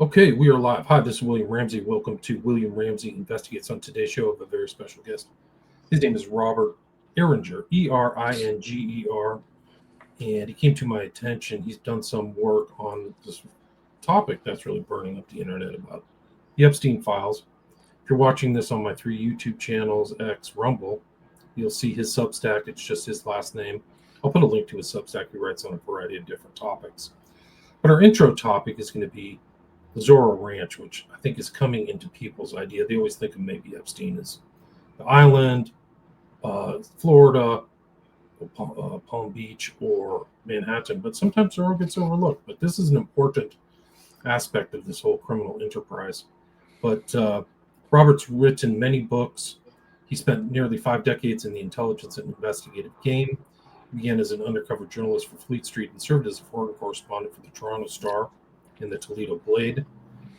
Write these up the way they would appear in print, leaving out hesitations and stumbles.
Okay, we are live. Hi, this is William Ramsey. Welcome to William Ramsey Investigates. On today's show, of a very special guest. His name is Robert Eringer, Eringer, and he came to my attention. He's done some work on this topic that's really burning up the internet about the Epstein files. If you're watching this on my 3 YouTube channels, X, Rumble, you'll see his Substack. It's just his last name. I'll put a link to his Substack. He writes on a variety of different topics. But our intro topic is going to be the Zorro Ranch, which I think is coming into people's idea. They always think of maybe Epstein as the island, Florida, Palm Beach, or Manhattan, but sometimes Zorro gets overlooked. But this is an important aspect of this whole criminal enterprise. But Robert's written many books. He spent nearly 5 decades in the intelligence and investigative game. He began as an undercover journalist for Fleet Street and served as a foreign correspondent for the Toronto Star and the Toledo Blade.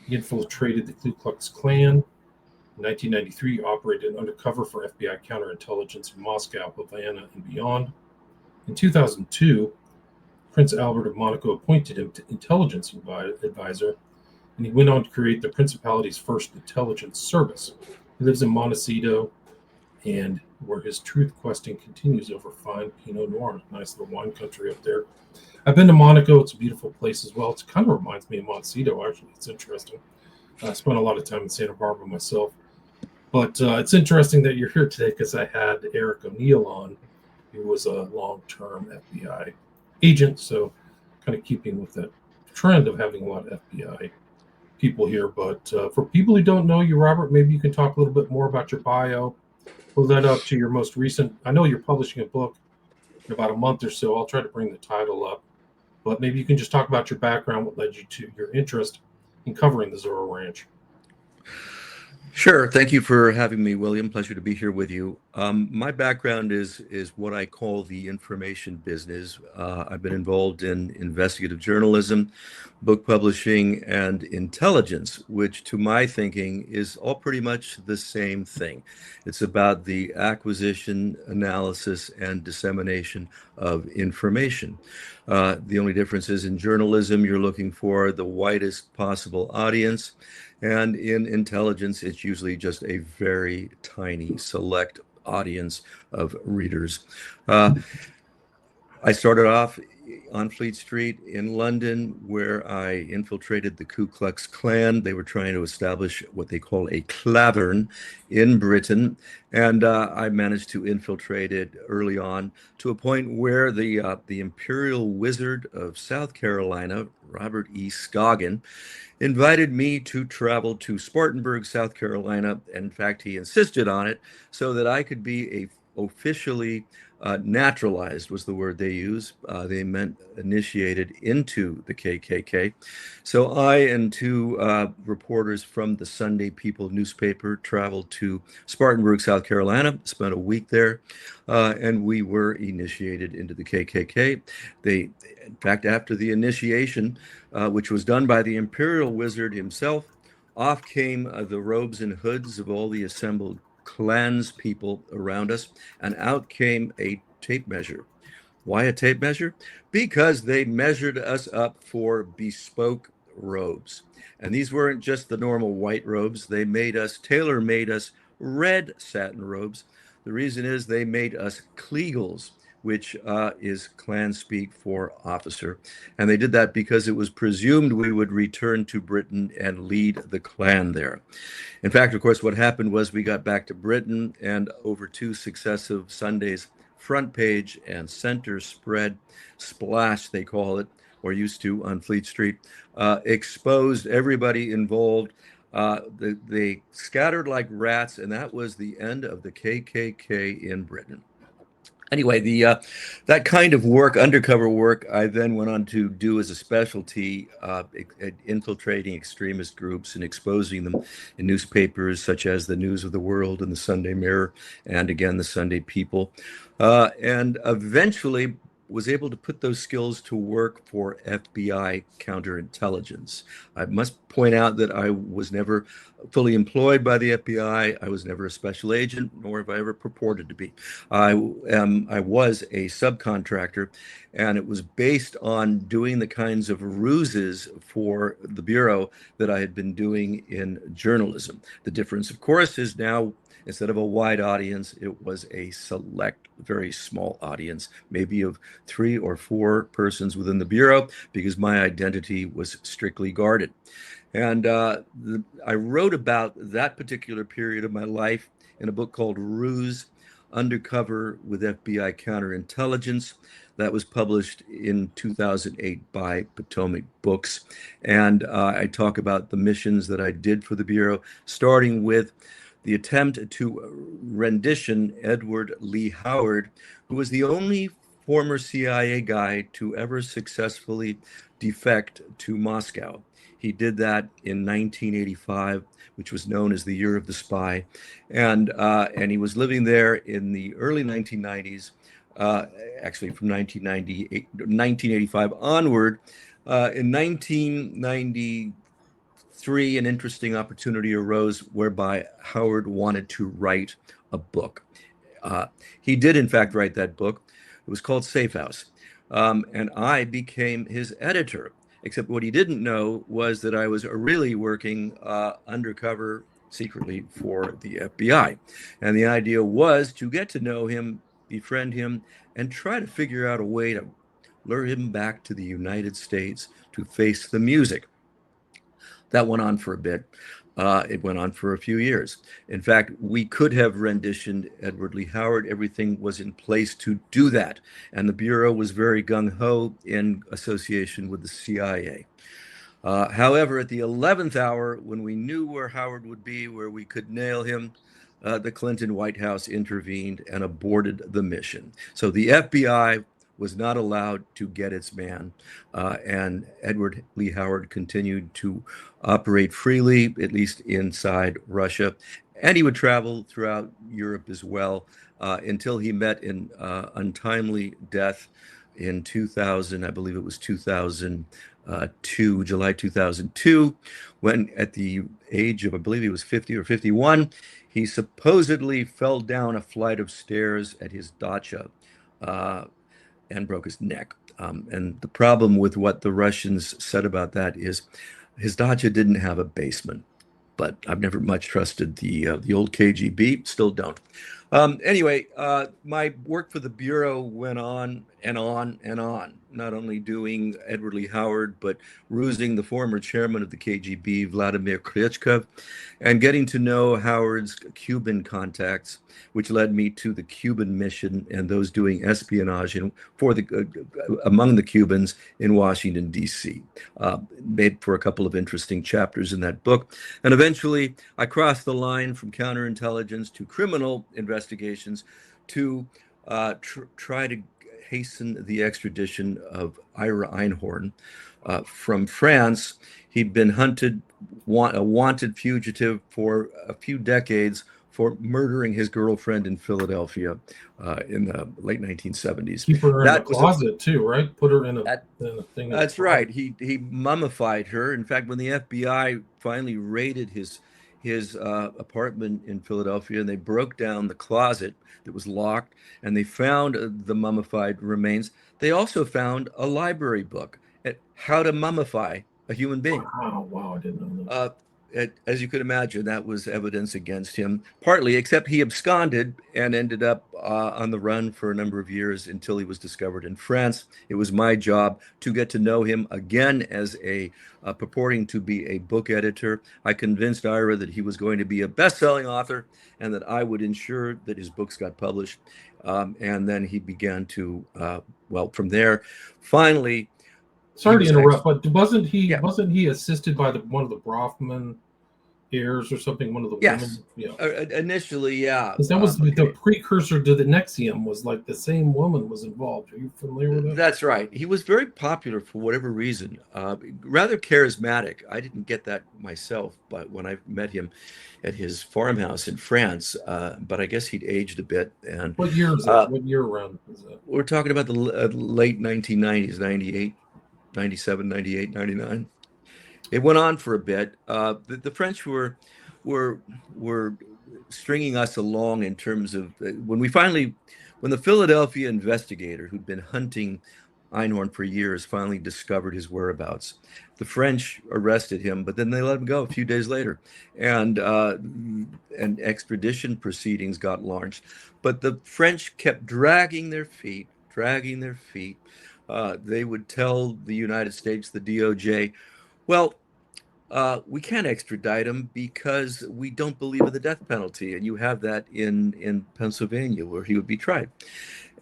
He infiltrated the Ku Klux Klan. In 1993, operated undercover for FBI counterintelligence in Moscow, Havana, and beyond. In 2002, Prince Albert of Monaco appointed him to intelligence advisor, and he went on to create the Principality's first intelligence service. He lives in Montecito, and where his truth questing continues over fine Pinot Noir. Nice little wine country up there. I've been to Monaco. It's a beautiful place as well. It kind of reminds me of Montecito, actually. It's interesting. I spent a lot of time in Santa Barbara myself. But it's interesting that you're here today because I had Eric O'Neill on, who was a long-term FBI agent. So kind of keeping with that trend of having a lot of FBI people here. But for people who don't know you, Robert, maybe you can talk a little bit more about your bio. We'll lead up to your most recent. I know you're publishing a book in about a month or so. I'll try to bring the title up. But maybe you can just talk about your background, what led you to your interest in covering the Zorro Ranch. Sure. Thank you for having me, William. Pleasure to be here with you. My background is what I call the information business. I've been involved in investigative journalism, book publishing, and intelligence, which to my thinking is all pretty much the same thing. It's about the acquisition, analysis, and dissemination of information. The only difference is in journalism, you're looking for the widest possible audience. And in intelligence, it's usually just a very tiny select audience of readers. I started off on Fleet Street in London, where I infiltrated the Ku Klux Klan. They were trying to establish what they call a clavern in Britain, and I managed to infiltrate it early on to a point where the Imperial Wizard of South Carolina, Robert E. Scoggin, invited me to travel to Spartanburg, South Carolina. In fact, he insisted on it so that I could be officially naturalized, was the word they use. They meant initiated into the KKK. So I and 2 reporters from the Sunday People newspaper traveled to Spartanburg, South Carolina, spent a week there, and we were initiated into the KKK. In fact, after the initiation, which was done by the Imperial Wizard himself, off came the robes and hoods of all the assembled Klans people around us, and out came a tape measure. Why a tape measure? Because they measured us up for bespoke robes. And these weren't just the normal white robes. They tailor-made us red satin robes. The reason is they made us Kleagles, which is Klan speak for officer. And they did that because it was presumed we would return to Britain and lead the Klan there. In fact, of course, what happened was we got back to Britain, and over 2 successive Sundays, front page and center spread splash, they call it, or used to on Fleet Street, exposed everybody involved. They scattered like rats, and that was the end of the KKK in Britain. Anyway, that kind of work, undercover work, I then went on to do as a specialty, infiltrating extremist groups and exposing them in newspapers such as the News of the World and the Sunday Mirror, and again, the Sunday People. And eventually, was able to put those skills to work for FBI counterintelligence. I must point out that I was never fully employed by the FBI. I was never a special agent, nor have I ever purported to be. I was a subcontractor, and it was based on doing the kinds of ruses for the Bureau that I had been doing in journalism. The difference, of course, is now instead of a wide audience, it was a select, very small audience, maybe of 3 or 4 persons within the Bureau, because my identity was strictly guarded. And I wrote about that particular period of my life in a book called Ruse, Undercover with FBI Counterintelligence. That was published in 2008 by Potomac Books. And I talk about the missions that I did for the Bureau, starting with the attempt to rendition Edward Lee Howard, who was the only former CIA guy to ever successfully defect to Moscow. He did that in 1985, which was known as the Year of the Spy, and he was living there in the early 1990s, actually from 1985 onward. In 1993, an interesting opportunity arose whereby Howard wanted to write a book. He did, in fact, write that book. It was called Safe House. And I became his editor, except what he didn't know was that I was really working undercover secretly for the FBI. And the idea was to get to know him, befriend him, and try to figure out a way to lure him back to the United States to face the music. That went on for a bit. It went on for a few years. In fact, we could have renditioned Edward Lee Howard. Everything was in place to do that. And the Bureau was very gung-ho in association with the CIA. However, at the 11th hour, when we knew where Howard would be, where we could nail him, the Clinton White House intervened and aborted the mission. So the FBI was not allowed to get its man, and Edward Lee Howard continued to operate freely, at least inside Russia, and he would travel throughout Europe as well, until he met in untimely death in 2000, I believe it was 2002, July 2002, when at the age of, I believe he was 50 or 51, he supposedly fell down a flight of stairs at his dacha, and broke his neck. And the problem with what the Russians said about that is his dacha didn't have a basement. But I've never much trusted the old KGB, still don't. Anyway, my work for the Bureau went on and on and on, not only doing Edward Lee Howard, but rusing the former chairman of the KGB, Vladimir Krychkov, and getting to know Howard's Cuban contacts, which led me to the Cuban mission and those doing espionage for among the Cubans in Washington, D.C. Made for a couple of interesting chapters in that book. And eventually, I crossed the line from counterintelligence to criminal investigations to try to hasten the extradition of Ira Einhorn from France. He'd been a wanted fugitive for a few decades for murdering his girlfriend in Philadelphia in the late 1970s. Keep her in the closet too, right? Put her in a thing. That's right. He mummified her. In fact, when the FBI finally raided his apartment in Philadelphia, and they broke down the closet that was locked, and they found the mummified remains, they also found a library book at how to mummify a human being. Wow, I didn't know that. As you could imagine, that was evidence against him, partly, except he absconded and ended up on the run for a number of years until he was discovered in France. It was my job to get to know him again as purporting to be a book editor. I convinced Ira that he was going to be a best-selling author and that I would ensure that his books got published. And then he began to, from there, finally. Sorry to interrupt, but wasn't he assisted by one of the Brofman heirs or something. One of the Yes. women. Yeah. Initially, yeah. Because that was the Okay. precursor to the Nexium. Was like the same woman was involved. Are you familiar with that? That's right. He was very popular for whatever reason, rather charismatic. I didn't get that myself, but when I met him at his farmhouse in France, but I guess he'd aged a bit. And What year is it? What year around is that? we're talking about the late 1990s, 98, 97, 98, 99. It went on for a bit. The French were were stringing us along in terms of when the Philadelphia investigator who'd been hunting Einhorn for years finally discovered his whereabouts. The French arrested him, but then they let him go a few days later, and extradition proceedings got launched. But the French kept dragging their feet, dragging their feet. They would tell the United States, the DOJ, well, we can't extradite him because we don't believe in the death penalty. And you have that in Pennsylvania where he would be tried.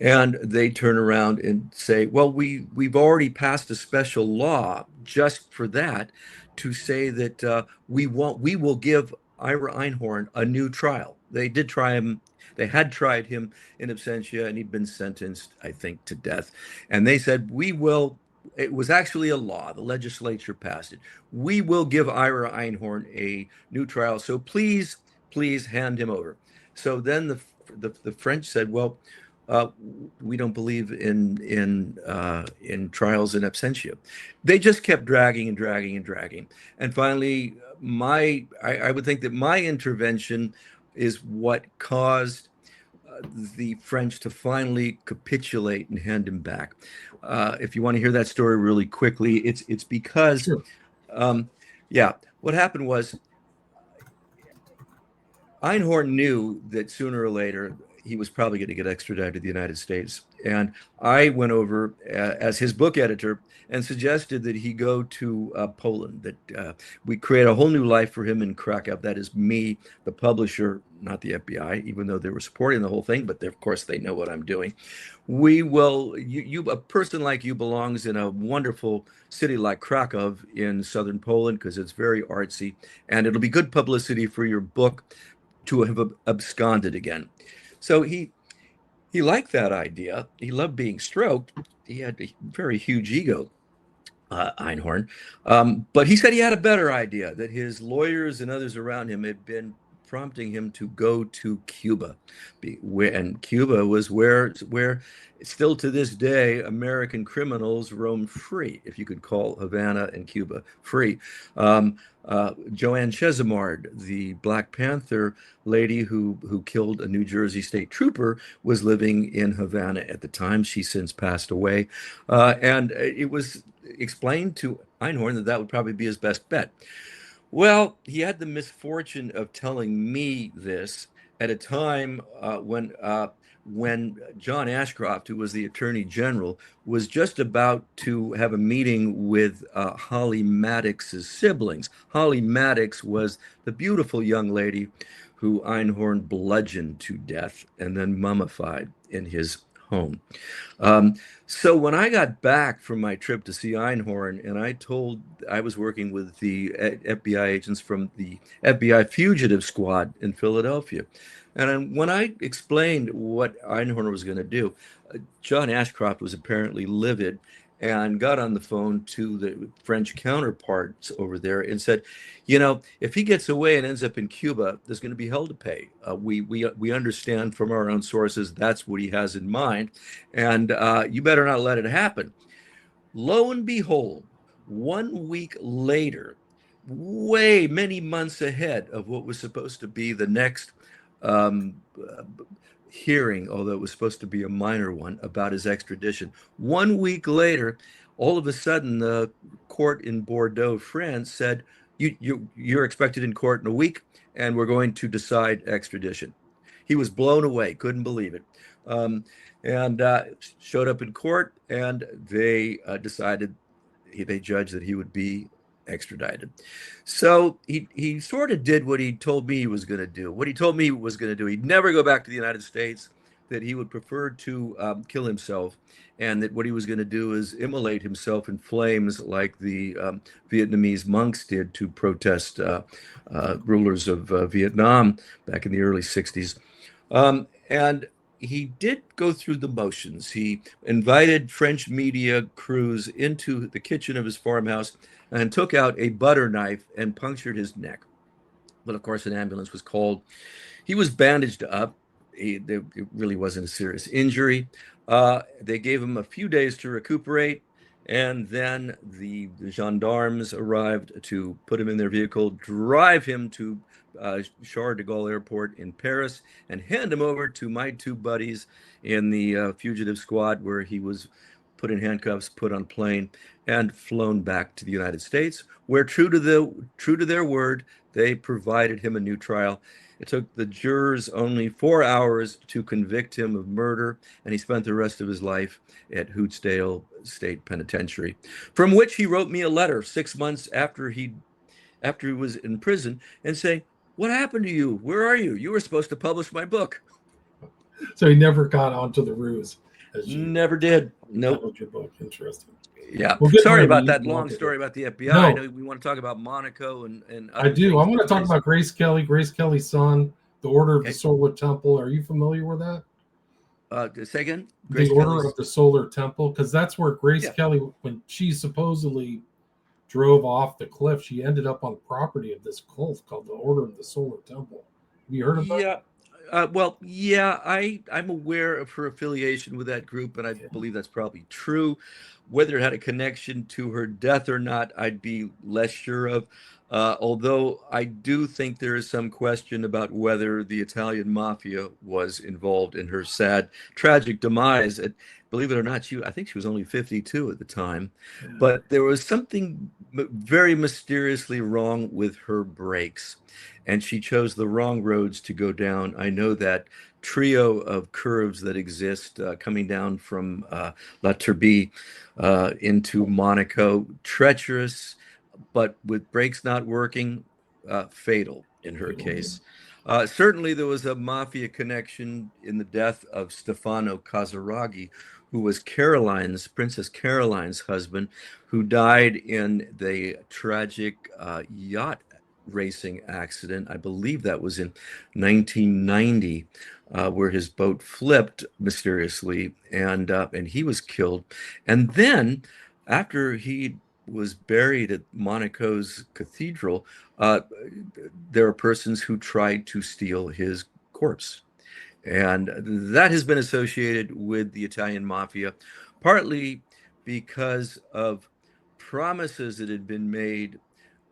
And they turn around and say, well, we've already passed a special law just for that to say that we will give Ira Einhorn a new trial. They did try him. They had tried him in absentia, and he'd been sentenced, I think, to death. And they said, we will. It was actually a law. The legislature passed it. We will give Ira Einhorn a new trial. So please, please hand him over. So then the French said, well, we don't believe in trials in absentia. They just kept dragging and dragging and dragging. And finally, I would think that my intervention is what caused the French to finally capitulate and hand him back. If you want to hear that story really quickly, it's because, Sure. Yeah, what happened was Einhorn knew that sooner or later he was probably going to get extradited to the United States. And I went over as his book editor and suggested that he go to Poland, that we create a whole new life for him in Krakow. That is me, the publisher, not the FBI, even though they were supporting the whole thing, but of course they know what I'm doing. We will, a person like you belongs in a wonderful city like Krakow in southern Poland because it's very artsy, and it'll be good publicity for your book to have absconded again. So he liked that idea. He loved being stroked. He had a very huge ego, Einhorn. But he said he had a better idea, that his lawyers and others around him had been prompting him to go to Cuba. And Cuba was where still to this day, American criminals roam free, if you could call Havana and Cuba free. Joanne Chesimard, the Black Panther lady who killed a New Jersey state trooper, was living in Havana at the time. She's since passed away. And it was explained to Einhorn that would probably be his best bet. Well, he had the misfortune of telling me this at a time when John Ashcroft, who was the Attorney General, was just about to have a meeting with Holly Maddox's siblings. Holly Maddox was the beautiful young lady who Einhorn bludgeoned to death and then mummified in his home. So when I got back from my trip to see Einhorn, and I was working with the FBI agents from the FBI Fugitive Squad in Philadelphia. And when I explained what Einhorn was going to do, John Ashcroft was apparently livid and got on the phone to the French counterparts over there and said, if he gets away and ends up in Cuba, there's going to be hell to pay. We understand from our own sources that's what he has in mind, and you better not let it happen. Lo and behold, 1 week later, way many months ahead of what was supposed to be the next hearing, although it was supposed to be a minor one, about his extradition. 1 week later, all of a sudden, the court in Bordeaux, France, said, you're expected in court in a week, and we're going to decide extradition. He was blown away, couldn't believe it, and showed up in court, and they they judged that he would be extradited. So he sort of did what he told me he was going to do. What he told me he was going to do, he'd never go back to the United States, that he would prefer to kill himself, and that what he was going to do is immolate himself in flames like the Vietnamese monks did to protest rulers of Vietnam back in the early 60s. And he did go through the motions. He invited French media crews into the kitchen of his farmhouse and took out a butter knife and punctured his neck. But of course, an ambulance was called. He was bandaged up. It really wasn't a serious injury. They gave him a few days to recuperate, and then the gendarmes arrived to put him in their vehicle, drive him to Charles de Gaulle Airport in Paris, and hand him over to my two buddies in the fugitive squad, where he was put in handcuffs, put on a plane, and flown back to the United States, where true to their word, they provided him a new trial. It took the jurors only 4 hours to convict him of murder, and he spent the rest of his life at Hootsdale State Penitentiary, from which he wrote me a letter 6 months after he was in prison, and saying, "What happened to you? Where are you? You were supposed to publish my book." So he never got onto the ruse. Never did. Nope. Your book. Interesting. Yeah. Well, sorry about that long story about the FBI. No. I know we want to talk about Monaco and I do. I want to talk about Grace Kelly's son, the Order of the Solar Temple. Are you familiar with that? Say again? The Order of the Solar Temple, because that's where Grace Kelly, when she supposedly drove off the cliff, she ended up on property of this cult called the Order of the Solar Temple. Have you heard of that? Yeah. I'm aware of her affiliation with that group, and I believe that's probably true. Whether it had a connection to her death or not, I'd be less sure of. Although I do think there is some question about whether the Italian mafia was involved in her sad, tragic demise. Believe it or not, I think she was only 52 at the time. Yeah. But there was something very mysteriously wrong with her brakes, and she chose the wrong roads to go down. I know that trio of curves that exist coming down from La Turbie into Monaco, treacherous, but with brakes not working, fatal in her case. Certainly there was a mafia connection in the death of Stefano Casaraghi, who was Princess Caroline's husband, who died in the tragic yacht racing accident. I believe that was in 1990, where his boat flipped mysteriously, and he was killed. And then, after he was buried at Monaco's cathedral, there are persons who tried to steal his corpse. And that has been associated with the Italian mafia, partly because of promises that had been made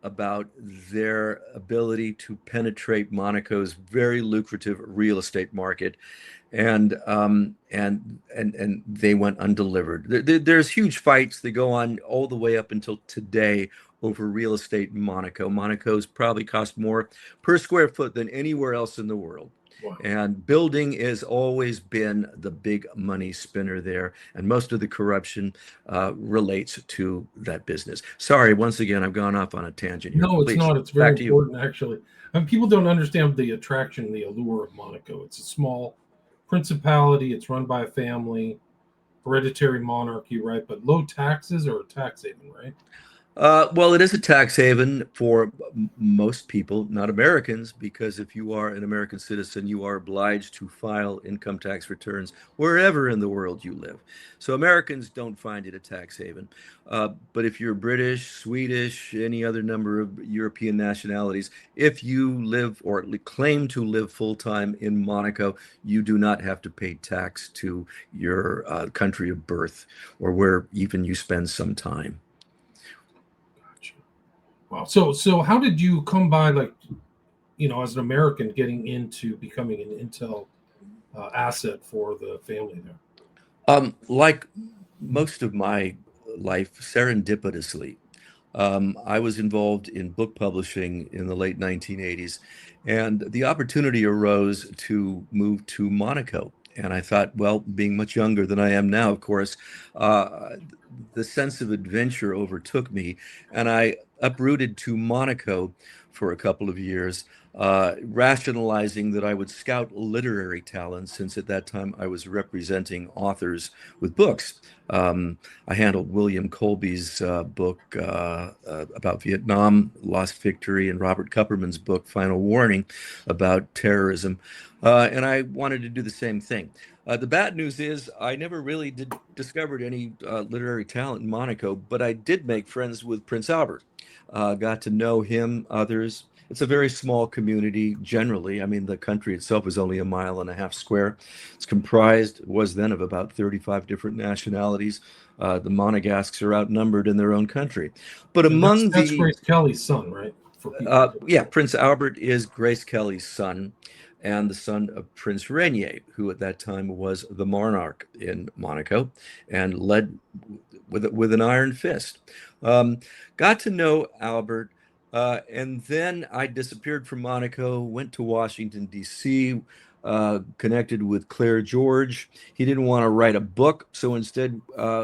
about their ability to penetrate Monaco's very lucrative real estate market, and they went undelivered. There's huge fights that go on all the way up until today over real estate in Monaco. Monaco's probably cost more per square foot than anywhere else in the world. Wow. And building has always been the big money spinner there, and most of the corruption relates to that business. Sorry, once again, I've gone off on a tangent here. No, it's not. It's very important, actually. People don't understand the attraction, the allure of Monaco. It's a small principality. It's run by a family, hereditary monarchy, right? But low taxes or a tax haven, right? Well, it is a tax haven for most people, not Americans, because if you are an American citizen, you are obliged to file income tax returns wherever in the world you live. So Americans don't find it a tax haven. But if you're British, Swedish, any other number of European nationalities, if you live or claim to live full-time in Monaco, you do not have to pay tax to your country of birth or where even you spend some time. Wow. So how did you come by, as an American, getting into becoming an Intel asset for the family there? Like most of my life, serendipitously, I was involved in book publishing in the late 1980s, and the opportunity arose to move to Monaco. And I thought, well, being much younger than I am now, of course, the sense of adventure overtook me, and I uprooted to Monaco for a couple of years. rationalizing that I would scout literary talent since at that time I was representing authors with books. I handled William Colby's book about Vietnam, Lost Victory, and Robert Kupperman's book, Final Warning, about terrorism. And I wanted to do the same thing. The bad news is I never really discovered any literary talent in Monaco, but I did make friends with Prince Albert. Got to know him, others. It's a very small community generally. I mean, the country itself is only 1.5 miles square. It's comprised, was then, of about 35 different nationalities. The Monegasques are outnumbered in their own country. But And among that's the, Grace Kelly's son, right? For people. yeah, Prince Albert is Grace Kelly's son and the son of Prince Rainier, who at that time was the monarch in Monaco and led with an iron fist. Got to know Albert, and then I disappeared from Monaco, went to Washington, D.C., connected with Claire George. He didn't want to write a book, so instead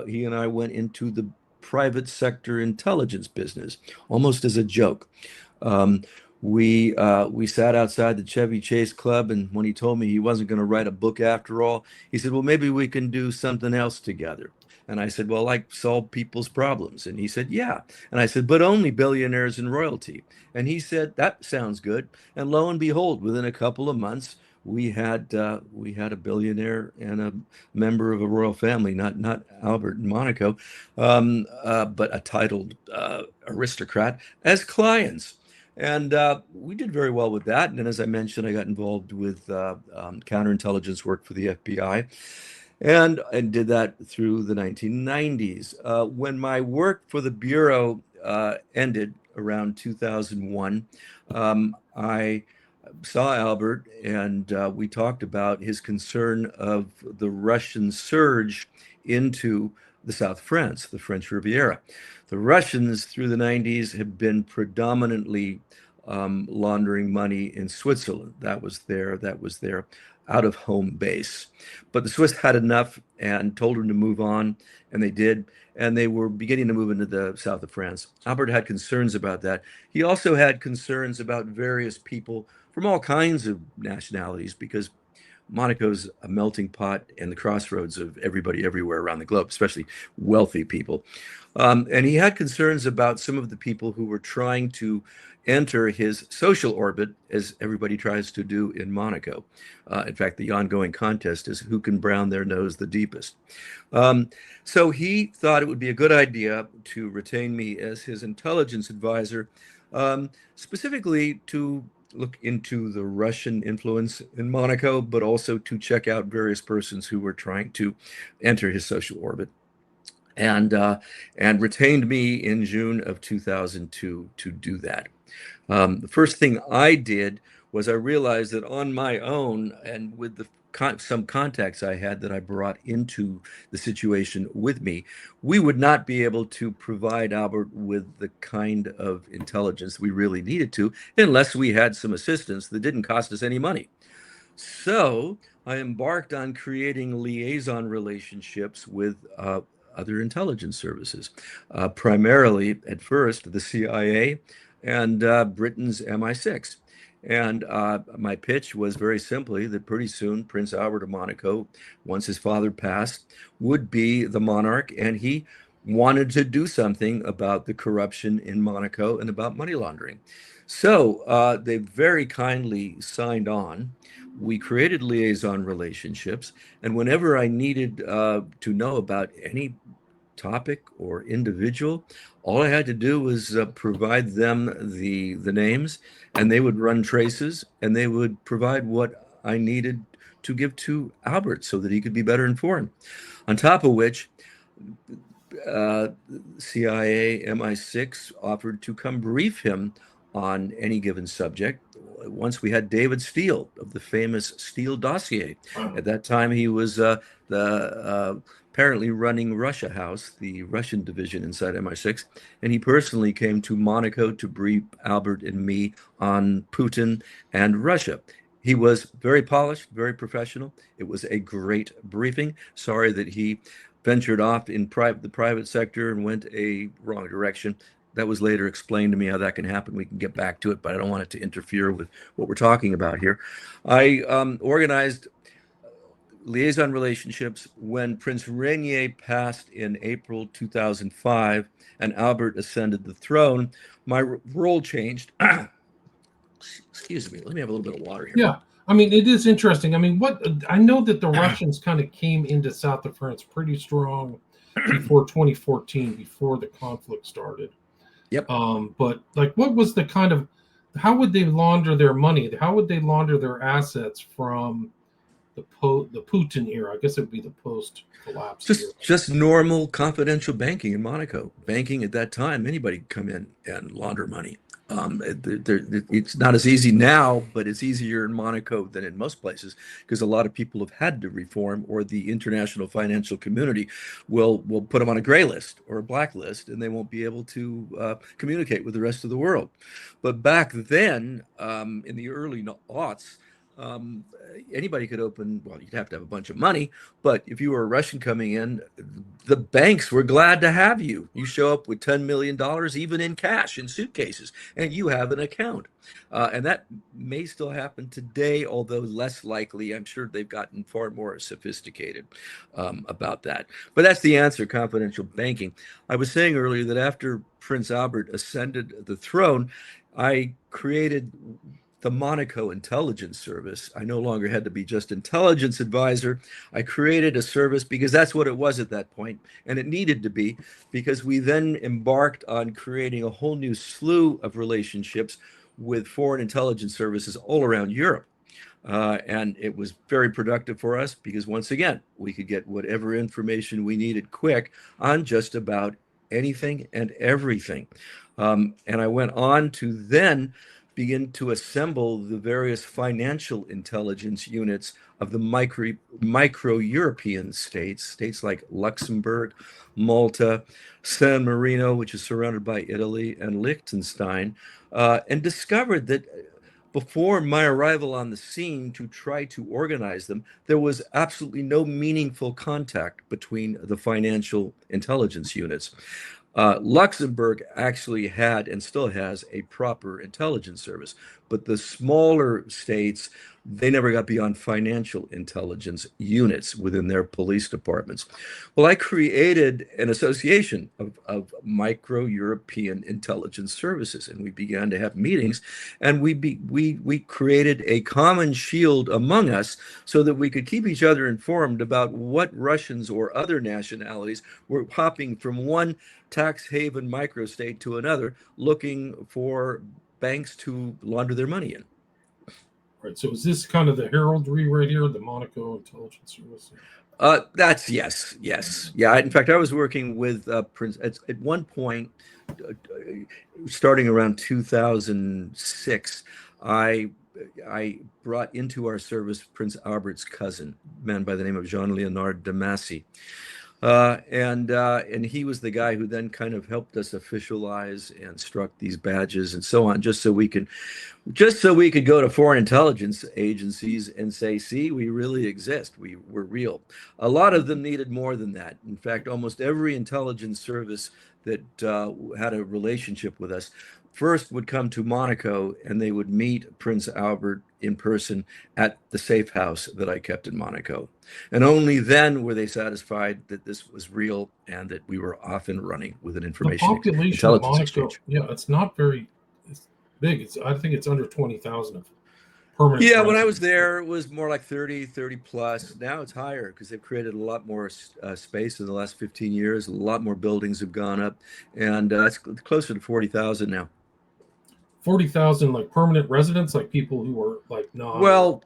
he and I went into the private sector intelligence business, almost as a joke. Um, we sat outside the Chevy Chase Club, and when he told me he wasn't going to write a book after all, he said, "Well, maybe we can do something else together." And I said, "Well, like solve people's problems." And he said, "Yeah." And I said, "But only billionaires and royalty." And he said, "That sounds good." And lo and behold, within a couple of months, we had a billionaire and a member of a royal family, not Albert in Monaco, but a titled aristocrat as clients. And we did very well with that. And then, as I mentioned, I got involved with counterintelligence work for the FBI and did that through the 1990s. When my work for the Bureau ended around 2001, I saw Albert and we talked about his concern of the Russian surge into the South France, the French Riviera. The Russians through the 90s have been predominantly laundering money in Switzerland. That was their out of home base. But the Swiss had enough and told them to move on, and they did. And they were beginning to move into the south of France. Albert had concerns about that. He also had concerns about various people from all kinds of nationalities because Monaco's a melting pot and the crossroads of everybody everywhere around the globe, especially wealthy people. And he had concerns about some of the people who were trying to enter his social orbit, as everybody tries to do in Monaco. In fact, the ongoing contest is who can brown their nose the deepest. So he thought it would be a good idea to retain me as his intelligence advisor, specifically to look into the Russian influence in Monaco, but also to check out various persons who were trying to enter his social orbit. And retained me in June of 2002 to do that. The first thing I did was I realized that on my own and with some contacts I had that I brought into the situation with me, we would not be able to provide Albert with the kind of intelligence we really needed to unless we had some assistance that didn't cost us any money. So I embarked on creating liaison relationships with other intelligence services, primarily at first the CIA and Britain's MI6. And my pitch was very simply that pretty soon Prince Albert of Monaco, once his father passed, would be the monarch, and he wanted to do something about the corruption in Monaco and about money laundering. So they very kindly signed on. We created liaison relationships, and whenever I needed to know about any topic or individual, all I had to do was provide them the names, and they would run traces, and they would provide what I needed to give to Albert so that he could be better informed. On top of which, CIA MI6 offered to come brief him on any given subject. Once we had David Steele of the famous Steele dossier. At that time, he was apparently running Russia House, the Russian division inside MI6, and he personally came to Monaco to brief Albert and me on Putin and Russia. He was very polished, very professional. It was a great briefing. Sorry that he ventured off in the private sector and went a wrong direction. that was later explained to me how that can happen. We can get back to it, but I don't want it to interfere with what we're talking about here. I organized liaison relationships when Prince Rainier passed in April 2005 and Albert ascended the throne. My role changed. Excuse me. Let me have a little bit of water here. Yeah. I mean, it is interesting. I mean, I know that the Russians kind of came into south of France pretty strong before 2014, before the conflict started. Yep. But like, what was the kind of, how would they launder their money? How would they launder their assets from the Putin era? I guess it would be the post-collapse era. Just normal confidential banking in Monaco. Banking at that time, anybody could come in and launder money. It's not as easy now, but it's easier in Monaco than in most places because a lot of people have had to reform, or the international financial community will put them on a gray list or a black list, and they won't be able to communicate with the rest of the world. But back then, in the early aughts, anybody could open, well, you'd have to have a bunch of money, but if you were a Russian coming in, the banks were glad to have you. You show up with $10 million, even in cash, in suitcases, and you have an account. And that may still happen today, although less likely. I'm sure they've gotten far more sophisticated about that. But that's the answer, confidential banking. I was saying earlier that after Prince Albert ascended the throne, I created the Monaco Intelligence Service. I no longer had to be just intelligence advisor. I created a service because that's what it was at that point, and it needed to be, because we then embarked on creating a whole new slew of relationships with foreign intelligence services all around Europe. And it was very productive for us because, once again, we could get whatever information we needed quick on just about anything and everything. And I went on to then begin to assemble the various financial intelligence units of the micro-European states like Luxembourg, Malta, San Marino, which is surrounded by Italy, and Liechtenstein, and discovered that before my arrival on the scene to try to organize them, there was absolutely no meaningful contact between the financial intelligence units. Luxembourg actually had and still has a proper intelligence service, but the smaller states, they never got beyond financial intelligence units within their police departments. Well, I created an association of micro-European intelligence services, and we began to have meetings, and we created a common shield among us so that we could keep each other informed about what Russians or other nationalities were hopping from one tax haven microstate to another, looking for banks to launder their money in. Right. So is this kind of the heraldry right here, the Monaco Intelligence Service? That's yes. Yeah. In fact, I was working with Prince at one point, starting around 2006. I brought into our service Prince Albert's cousin, a man by the name of Jean-Léonard de Massy. And he was the guy who then kind of helped us officialize and struck these badges and so on, just so we could go to foreign intelligence agencies and say, see, we really exist. We're real. A lot of them needed more than that. In fact, almost every intelligence service that had a relationship with us first would come to Monaco, and they would meet Prince Albert in person at the safe house that I kept in Monaco. And only then were they satisfied that this was real and that we were off and running with an information population of Monaco, exchange. Yeah, it's not very big. I think it's under 20,000 of permanent. Yeah, when I was there, it was more like 30 plus. Now it's higher because they've created a lot more space in the last 15 years. A lot more buildings have gone up, and it's closer to 40,000 now. 40,000 like permanent residents, like people who are like not. Well,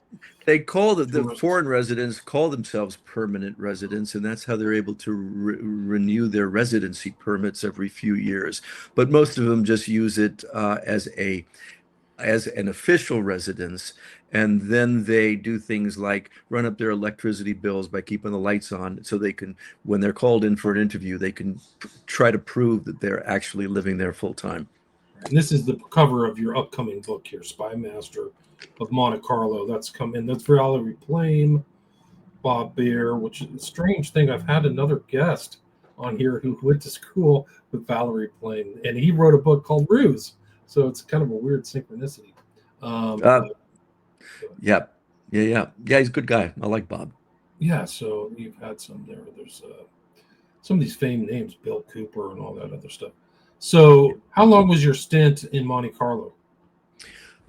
they call the foreign residents call themselves permanent residents, and that's how they're able to renew their residency permits every few years. But most of them just use it as an official residence, and then they do things like run up their electricity bills by keeping the lights on, so they can, when they're called in for an interview, they can try to prove that they're actually living there full time. And this is the cover of your upcoming book here, Spy Master of Monte Carlo. That's come in. That's Valerie Plame, Bob Bear, which is a strange thing. I've had another guest on here who went to school with Valerie Plame, and he wrote a book called Ruse. So it's kind of a weird synchronicity. Uh, yeah, yeah. He's a good guy. I like Bob. Yeah, so you've had some there. There's some of these famed names, Bill Cooper and all that other stuff. So, how long was your stint in Monte Carlo?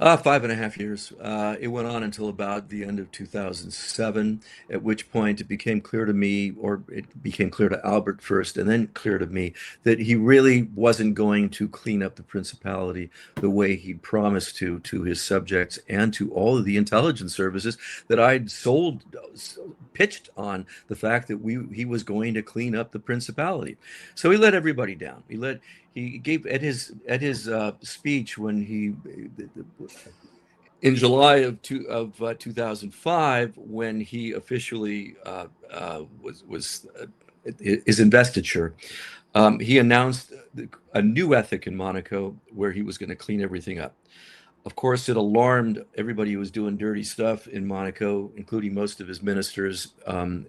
5.5 years. It went on until about the end of 2007, at which point it became clear to me, or it became clear to Albert first, and then clear to me, that he really wasn't going to clean up the principality the way he'd promised to his subjects and to all of the intelligence services that I'd pitched on the fact that he was going to clean up the principality. So he let everybody down. He gave at his speech when he in July of 2005, when he officially was his investiture. He announced a new ethic in Monaco where he was going to clean everything up. Of course, it alarmed everybody who was doing dirty stuff in Monaco, including most of his ministers and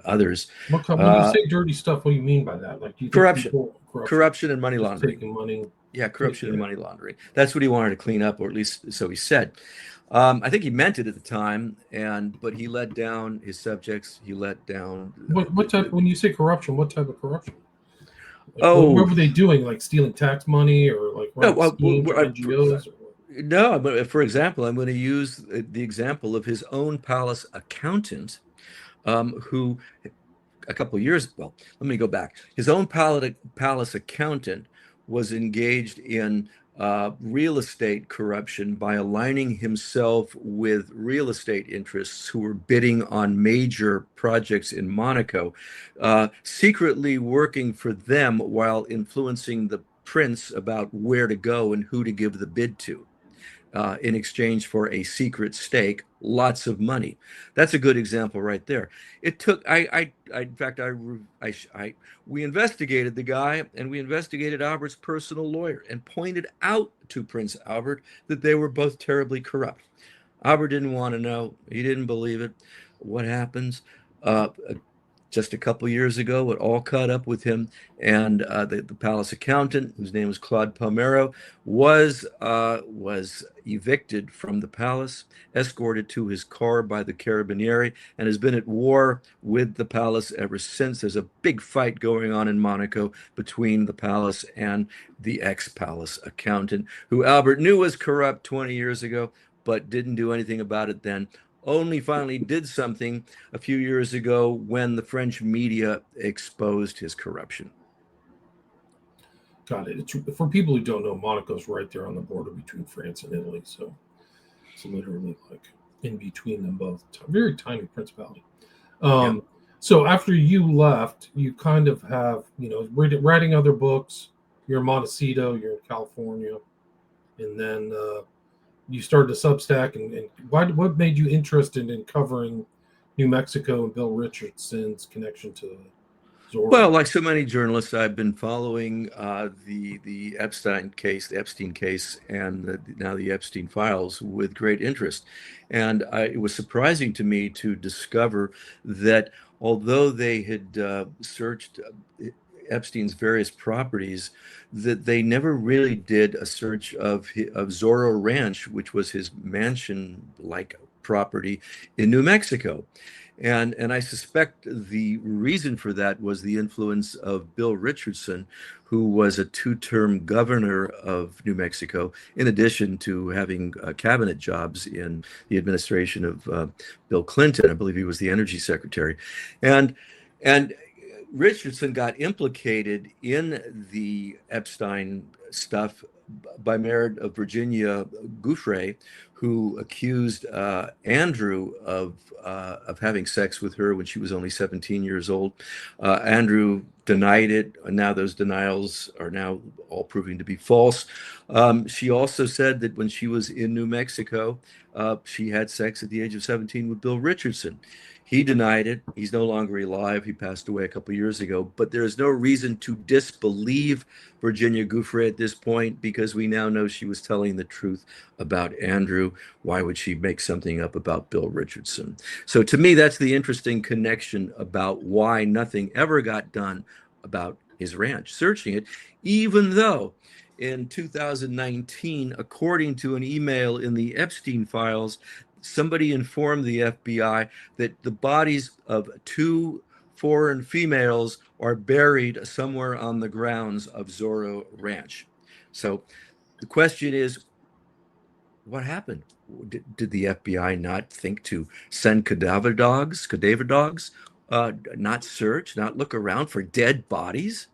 others. When you say dirty stuff, what do you mean by that? Like, do you think corruption and money just laundering. Taking money. Yeah, corruption and money laundering. That's what he wanted to clean up, or at least so he said. I think he meant it at the time, but he let down his subjects. He let down. What type? When you say corruption, what type of corruption? Like, what were they doing? Like stealing tax money, or like NGOs? No, but for example, I'm going to use the example of his own palace accountant, who a couple of years. Well, let me go back. His own palace accountant was engaged in real estate corruption by aligning himself with real estate interests who were bidding on major projects in Monaco, secretly working for them while influencing the prince about where to go and who to give the bid to. In exchange for a secret stake, lots of money. That's a good example right there. It took, we investigated the guy, and we investigated Albert's personal lawyer and pointed out to Prince Albert that they were both terribly corrupt. Albert didn't want to know. He didn't believe it. What happens? Just a couple years ago, it all caught up with him, and the palace accountant, whose name was Claude Palmero, was evicted from the palace, escorted to his car by the Carabinieri, and has been at war with the palace ever since. There's a big fight going on in Monaco between the palace and the ex-palace accountant, who Albert knew was corrupt 20 years ago, but didn't do anything about it then. Only finally did something a few years ago when the French media exposed his corruption. Got it. For people who don't know, Monaco's right there on the border between France and Italy, so it's literally like in between them both. Very tiny principality. So after you left, you kind of have, writing other books. You're in Montecito, you're in California, and then you started a Substack, and what made you interested in covering New Mexico and Bill Richardson's connection to Zorro? Well, like so many journalists, I've been following the Epstein case, and now the Epstein files with great interest. And it was surprising to me to discover that although they had searched Epstein's various properties, that they never really did a search of Zorro Ranch, which was his mansion-like property in New Mexico. And I suspect the reason for that was the influence of Bill Richardson, who was a two-term governor of New Mexico, in addition to having cabinet jobs in the administration of Bill Clinton. I believe he was the energy secretary. And Richardson got implicated in the Epstein stuff by married of Virginia Gouffre, who accused Andrew of having sex with her when she was only 17 years old. Andrew denied it, and now those denials are now all proving to be false. She also said that when she was in New Mexico, she had sex at the age of 17 with Bill Richardson. He denied it. He's no longer alive. He passed away a couple of years ago. But there is no reason to disbelieve Virginia Giuffre at this point because we now know she was telling the truth about Andrew. Why would she make something up about Bill Richardson? So to me, that's the interesting connection about why nothing ever got done about his ranch, searching it, even though in 2019, according to an email in the Epstein files, somebody informed the FBI that the bodies of 2 foreign females are buried somewhere on the grounds of Zorro Ranch. So the question is, what happened? Did the FBI not think to send cadaver dogs, not search, not look around for dead bodies?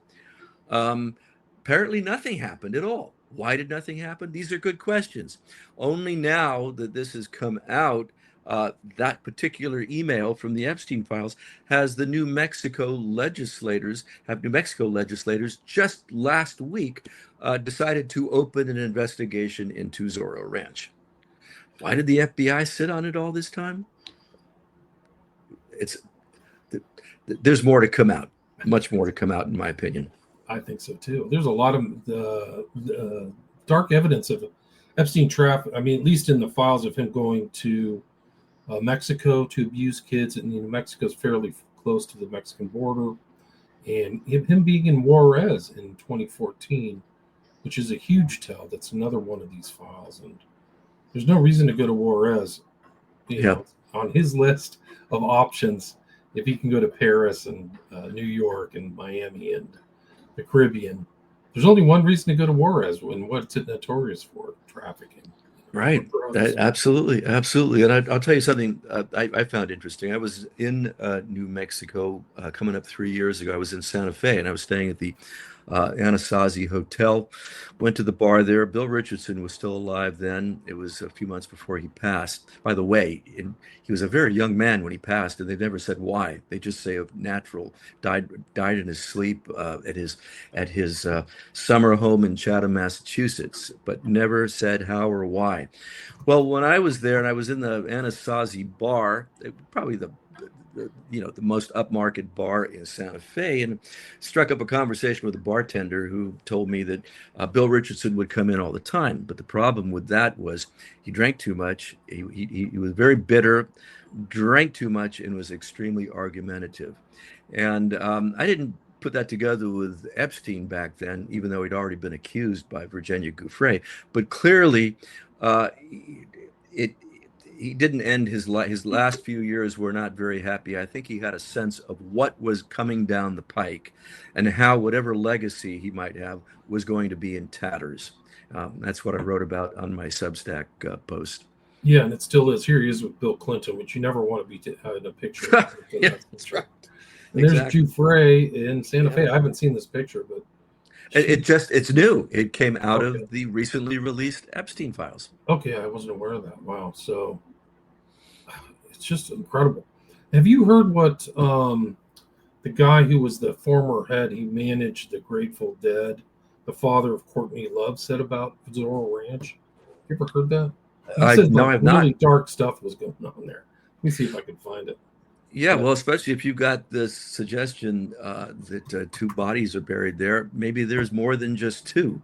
Um, Apparently, nothing happened at all. Why did nothing happen? These are good questions. Only now that this has come out, that particular email from the Epstein files has the New Mexico legislators, just last week decided to open an investigation into Zorro Ranch. Why did the FBI sit on it all this time? It's there's more to come out, much more to come out, in my opinion. I think so too. There's a lot of dark evidence of Epstein traffic. I mean, at least in the files of him going to Mexico to abuse kids, and New Mexico's fairly close to the Mexican border, and him being in Juarez in 2014, which is a huge tell. That's another one of these files, and there's no reason to go to Juarez. You know, on his list of options, if he can go to Paris and New York and Miami and the Caribbean, there's only one reason to go to Juarez, and what's it notorious for? Trafficking. Right. Absolutely. And I'll tell you something I found interesting. I was in New Mexico coming up 3 years ago. I was in Santa Fe, and I was staying at the Anasazi Hotel. Went to the bar there. Bill Richardson was still alive then. It was a few months before he passed. By the way, he was a very young man when he passed, and they never said why. They just say of natural, died in his sleep at his summer home in Chatham, Massachusetts, but never said how or why. Well, when I was there and I was in the Anasazi bar, probably the most upmarket bar in Santa Fe, and struck up a conversation with a bartender who told me that Bill Richardson would come in all the time. But the problem with that was he drank too much. He was very bitter, drank too much, and was extremely argumentative. And I didn't put that together with Epstein back then, even though he'd already been accused by Virginia Giuffre. But clearly, he didn't end his last few years were not very happy. I think he had a sense of what was coming down the pike and how whatever legacy he might have was going to be in tatters. That's what I wrote about on my Substack post. Yeah, and it still is. Here he is with Bill Clinton, which you never want to be in a picture of. Yeah, that's right. And there's Giuffre in Santa Fe. I haven't seen this picture, but it's new. It came out of the recently released Epstein files. Okay, I wasn't aware of that. Wow. So it's just incredible. Have you heard what the guy who was the former head, he managed the Grateful Dead, the father of Courtney Love, said about Zorro Ranch? You ever heard that? No, I've not. Really dark stuff was going on there. Let me see if I can find it. Yeah, well, especially if you've got this suggestion that 2 bodies are buried there, maybe there's more than just 2.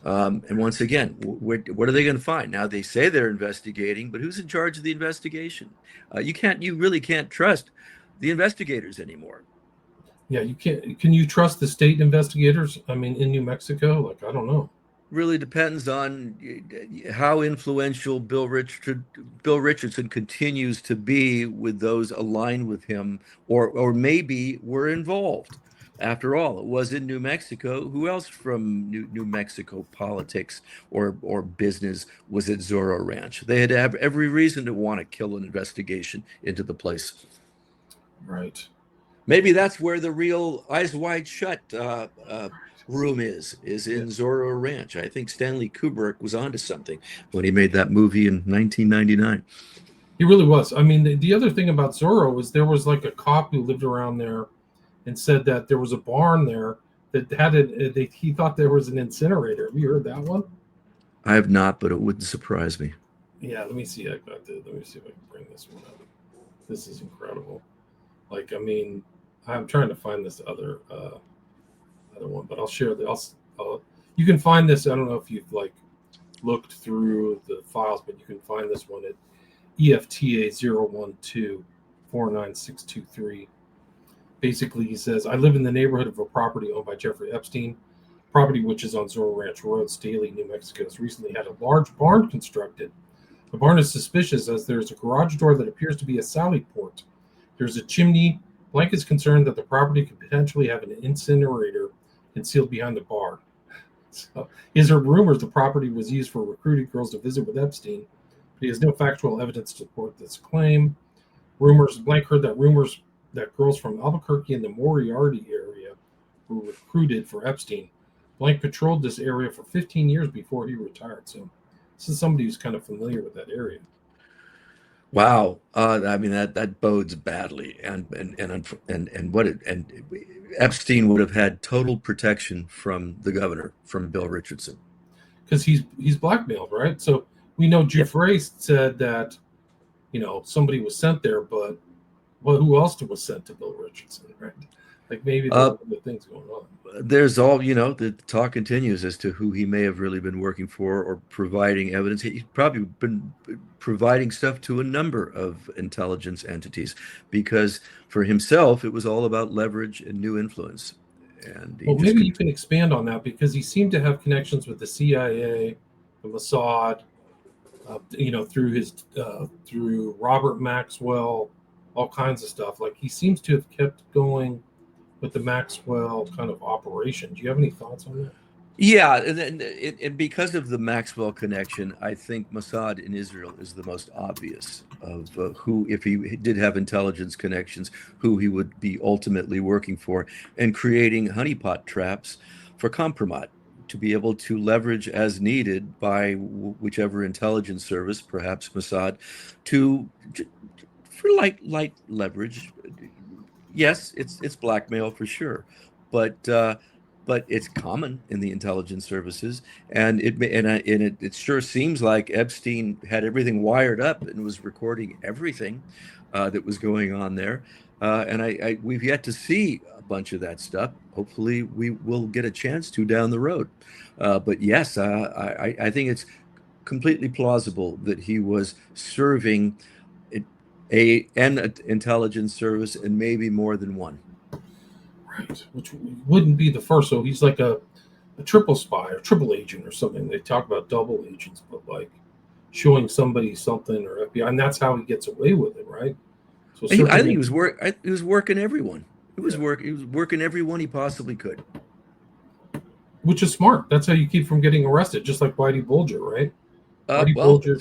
And once again, what are they going to find? Now they say they're investigating, but who's in charge of the investigation? You really can't trust the investigators anymore. Yeah, you can't. Can you trust the state investigators? I mean, in New Mexico, like, I don't know. Really depends on how influential Bill Richardson continues to be with those aligned with him, or maybe were involved. After all, it was in New Mexico. Who else from New Mexico politics or business was at Zorro Ranch? They had to have every reason to want to kill an investigation into the place. Right. Maybe that's where the real Eyes Wide Shut room is in Zorro Ranch. I think Stanley Kubrick was onto something when he made that movie in 1999. He really was. I mean, the other thing about Zorro was there was like a cop who lived around there and said that there was a barn there that had he thought there was an incinerator. Have you heard that one? I have not, but it wouldn't surprise me. Yeah, let me see. Let me see if I can bring this one up. This is incredible. Like, I mean, I'm trying to find this other one, but I'll share the. You can find this. I don't know if you've like looked through the files, but you can find this one at EFTA 012499623. Basically, he says, I live in the neighborhood of a property owned by Jeffrey Epstein. Property which is on Zorro Ranch Road, Staley, New Mexico, has recently had a large barn constructed. The barn is suspicious as there is a garage door that appears to be a sally port. There's a chimney. Blank is concerned that the property could potentially have an incinerator concealed behind the barn. So, is there rumors the property was used for recruiting girls to visit with Epstein, but he has no factual evidence to support this claim. Blank heard that rumors that girls from Albuquerque and the Moriarty area were recruited for Epstein. Blank patrolled this area for 15 years before he retired. So this is somebody who's kind of familiar with that area. Wow, I mean that bodes badly, and Epstein would have had total protection from the governor, from Bill Richardson, because he's blackmailed, right? So we know Giuffre said that somebody was sent there, but who else was sent to Bill Richardson, right? Like maybe there's other things going on. There's all, the talk continues as to who he may have really been working for or providing evidence. He's probably been providing stuff to a number of intelligence entities because for himself, it was all about leverage and new influence. And maybe you can expand on that because he seemed to have connections with the CIA, the Mossad, through Robert Maxwell, all kinds of stuff. Like he seems to have kept going with the Maxwell kind of operation. Do you have any thoughts on that? Yeah, and because of the Maxwell connection, I think Mossad in Israel is the most obvious of who, if he did have intelligence connections, who he would be ultimately working for and creating honeypot traps for compromise to be able to leverage as needed by whichever intelligence service, perhaps Mossad, for light leverage. Yes, it's blackmail for sure, but it's common in the intelligence services, and it sure seems like Epstein had everything wired up and was recording everything that was going on there, and we've yet to see a bunch of that stuff. Hopefully, we will get a chance to down the road, but yes, I think it's completely plausible that he was serving an intelligence service and maybe more than one. Right, which wouldn't be the first. So he's like a triple spy or triple agent or something. They talk about double agents, but like showing somebody something or FBI, and that's how he gets away with it, right? So I think he was working everyone. He was working everyone he possibly could, which is smart. That's how you keep from getting arrested, just like Whitey Bulger, right? Bulger.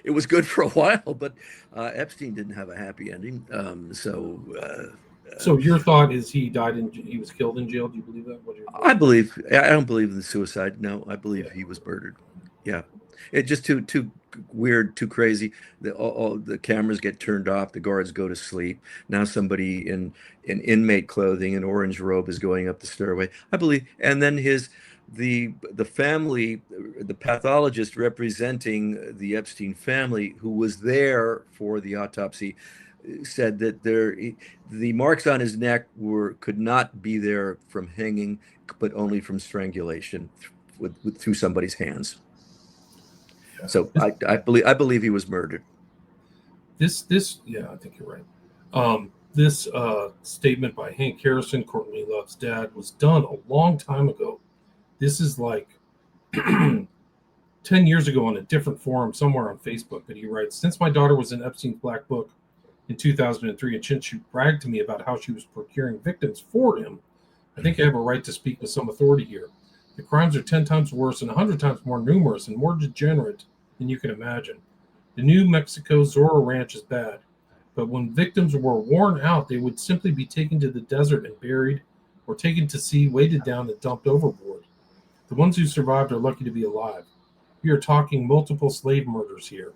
It was good for a while, but Epstein didn't have a happy ending. So your thought is he was killed in jail? Do you believe that? I don't believe in the suicide. No, I believe he was murdered. Yeah, it just too weird, too crazy. All the cameras get turned off. The guards go to sleep. Now somebody in inmate clothing, an orange robe, is going up the stairway. I believe, and then the family, the pathologist representing the Epstein family, who was there for the autopsy, said that the marks on his neck could not be there from hanging, but only from strangulation through somebody's hands. Yeah. So I believe he was murdered. This I think you're right. This statement by Hank Harrison, Courtney Love's dad, was done a long time ago. This is like 10 years ago on a different forum somewhere on Facebook. But he writes, since my daughter was in Epstein's Black Book in 2003, and since she bragged to me about how she was procuring victims for him, I think I have a right to speak with some authority here. The crimes are 10 times worse and 100 times more numerous and more degenerate than you can imagine. The New Mexico Zorro Ranch is bad, but when victims were worn out, they would simply be taken to the desert and buried, or taken to sea, weighted down, and dumped overboard. The ones who survived are lucky to be alive. We are talking multiple slave murders here.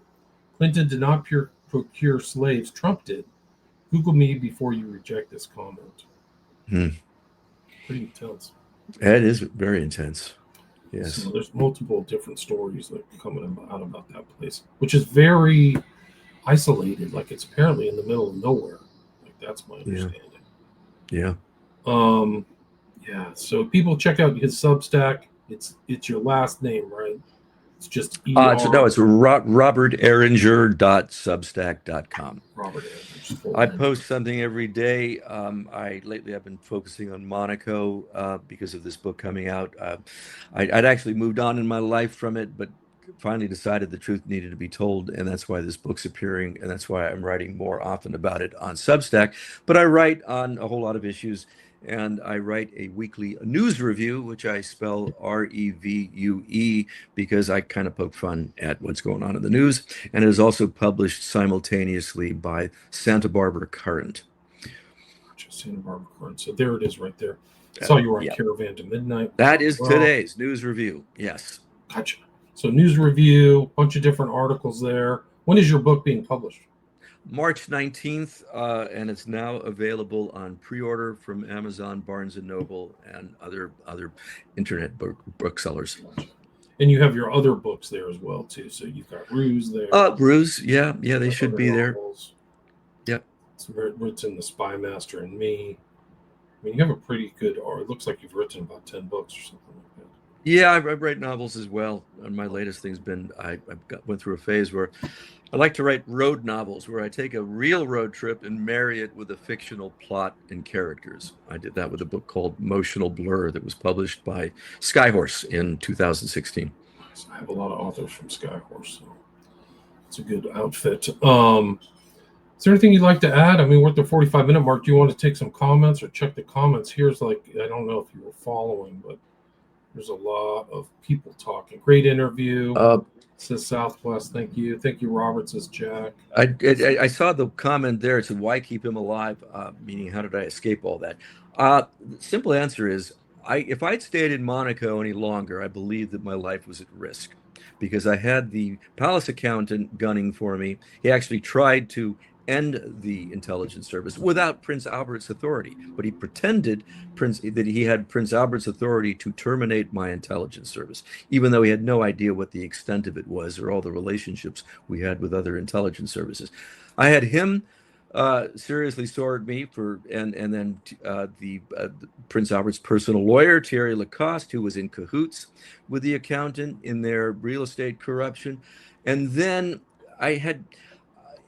Clinton did not procure slaves. Trump did. Google me before you reject this comment. Pretty intense. That is very intense. Yes. So there's multiple different stories that coming out about that place, which is very isolated, like it's apparently in the middle of nowhere. Like that's my understanding. Yeah. Yeah. So people check out his Substack. It's your last name, right? It's just So no, it's roberteringer.substack.com. Robert Eringer. I post something every day. Lately I've been focusing on Monaco because of this book coming out. I'd actually moved on in my life from it, but finally decided the truth needed to be told, and that's why this book's appearing, and that's why I'm writing more often about it on Substack. But I write on a whole lot of issues, and I write a weekly news review, which I spell REVUE because I kind of poke fun at what's going on in the news, and it is also published simultaneously by Santa Barbara Current. Santa Barbara Current. So there it is right there. Saw you were on Caravan to Midnight. That is today's news review. Yes. Gotcha. So news review, bunch of different articles there. When is your book being published? March 19th, and it's now available on pre-order from Amazon, Barnes & Noble, and other internet booksellers. And you have your other books there as well, too. So you've got Ruse there. Ruse, yeah, they should be novels. There. Yep. It's written The Spy Master and Me. I mean, you have a pretty good, or it looks like you've written about 10 books or something like that. Yeah, I write novels as well. And my latest thing's been, I went through a phase where I like to write road novels where I take a real road trip and marry it with a fictional plot and characters. I did that with a book called Motional Blur that was published by Skyhorse in 2016. So I have a lot of authors from Skyhorse, so it's a good outfit. Is there anything you'd like to add? I mean, we're at the 45-minute mark. Do you want to take some comments or check the comments? Here's I don't know if you were following, but there's a lot of people talking. Great interview. Says Southwest. Thank you. Thank you, Robert, says Jack. I saw the comment there. It said, why keep him alive? Meaning, how did I escape all that? The simple answer is, if I'd stayed in Monaco any longer, I believe that my life was at risk because I had the palace accountant gunning for me. He actually tried to end the intelligence service without Prince Albert's authority, but he pretended that he had Prince Albert's authority to terminate my intelligence service, even though he had no idea what the extent of it was or all the relationships we had with other intelligence services. I had him seriously sore at me and then the Prince Albert's personal lawyer, Thierry Lacoste, who was in cahoots with the accountant in their real estate corruption. And then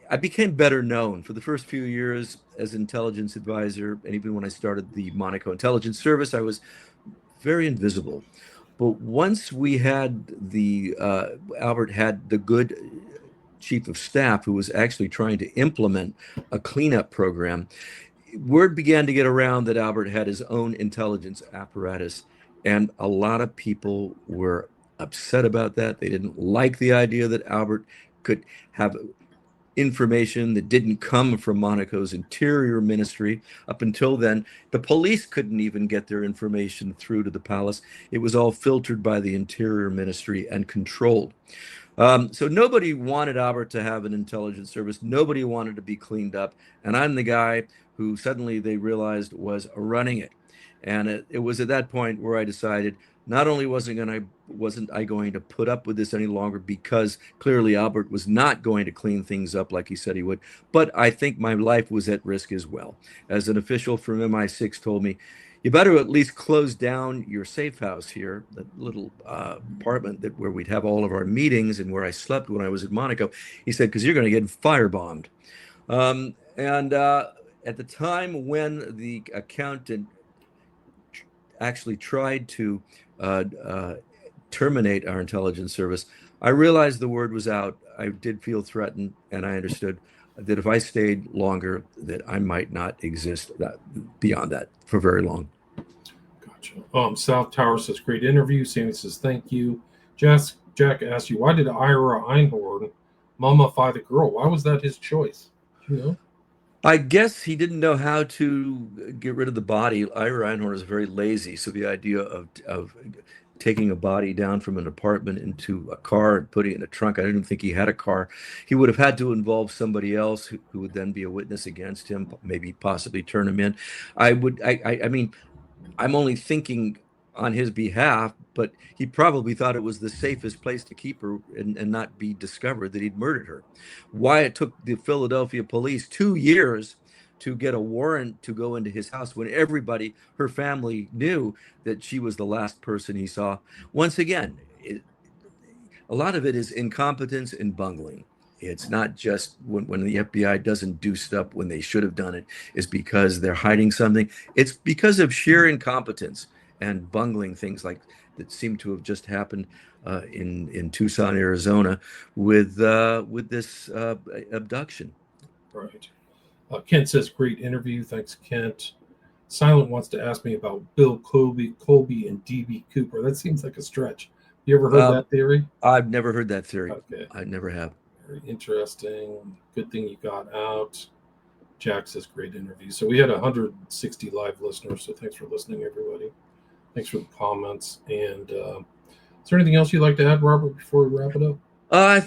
I became better known for the first few years as intelligence advisor. And even when I started the Monaco Intelligence Service, I was very invisible. But once we had Albert had the good chief of staff who was actually trying to implement a cleanup program, word began to get around that Albert had his own intelligence apparatus. And a lot of people were upset about that. They didn't like the idea that Albert could have information that didn't come from Monaco's interior ministry. Up until then, the police couldn't even get their information through to the palace. It was all filtered by the interior ministry and controlled. So nobody wanted Albert to have an intelligence service. Nobody wanted to be cleaned up. And I'm the guy who suddenly they realized was running it. And it was at that point where I decided not only wasn't I going to put up with this any longer because clearly Albert was not going to clean things up like he said he would, but I think my life was at risk as well. As an official from MI6 told me, you better at least close down your safe house here, that little apartment where we'd have all of our meetings and where I slept when I was at Monaco. He said, because you're going to get firebombed. And at the time when the accountant actually tried to terminate our intelligence service, I realized the word was out. I did feel threatened, and I understood that if I stayed longer, that I might not exist beyond that for very long. Gotcha. South Tower says, great interview. Sammy says, thank you. Jack asked you, why did Ira Einhorn mummify the girl? Why was that his choice? Do you know? I guess he didn't know how to get rid of the body. Ira Einhorn is very lazy, so the idea of taking a body down from an apartment into a car and putting it in a trunk, I didn't think he had a car. He would have had to involve somebody else who would then be a witness against him, maybe possibly turn him in. I mean, I'm only thinking on his behalf, but he probably thought it was the safest place to keep her and not be discovered that he'd murdered her. Why it took the Philadelphia police 2 years to get a warrant to go into his house when everybody, her family, knew that she was the last person he saw. Once again, a lot of it is incompetence and bungling. It's not just when the FBI doesn't do stuff when they should have done it, is because they're hiding something. It's because of sheer incompetence and bungling things like that seem to have just happened in Tucson, Arizona, with this abduction. Right. Kent says, great interview. Thanks, Kent. Silent wants to ask me about Bill Colby and DB Cooper. That seems like a stretch. You ever heard that theory? I've never heard that theory. Okay. I never have. Very interesting. Good thing you got out. Jack says, great interview. So we had 160 live listeners. So thanks for listening, everybody. Thanks for the comments. And is there anything else you'd like to add, Robert, before we wrap it up? I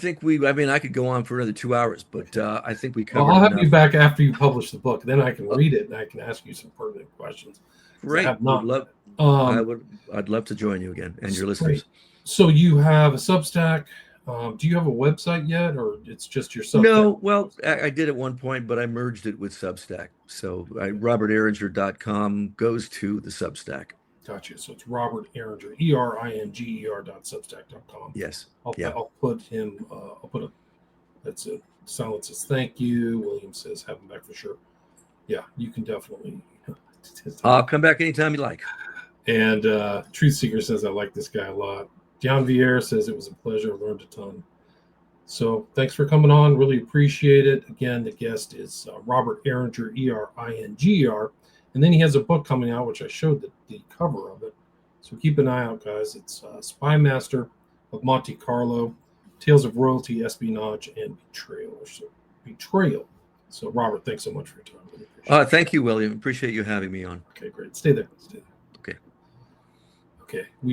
mean, I could go on for another 2 hours, but I think we covered I'll have enough. you back after you publish the book. Then I can read it and I can ask you some pertinent questions. Great. I'd love to join you again and your listeners. So you have a Substack. Do you have a website yet, or it's just your Substack? No, well, I did at one point, but I merged it with Substack. So roberteringer.com goes to the Substack. Gotcha. So it's Robert Eringer, ERINGER.substack.com. Yes. I'll put him. That's it. Silent says thank you. William says have him back for sure. Yeah, you can definitely. I'll come back anytime you like. And Truth Seeker says I like this guy a lot. John Vieira says it was a pleasure. Learned a ton. So thanks for coming on. Really appreciate it. Again, the guest is Robert Eringer, ERINGER. And then he has a book coming out, which I showed the cover of it. So keep an eye out, guys. It's Spy Master of Monte Carlo, Tales of Royalty, Espionage, and Betrayal. So, Robert, thanks so much for your time. Really appreciate it. Thank you, William. Appreciate you having me on. Okay, great. Stay there. Okay. Okay. We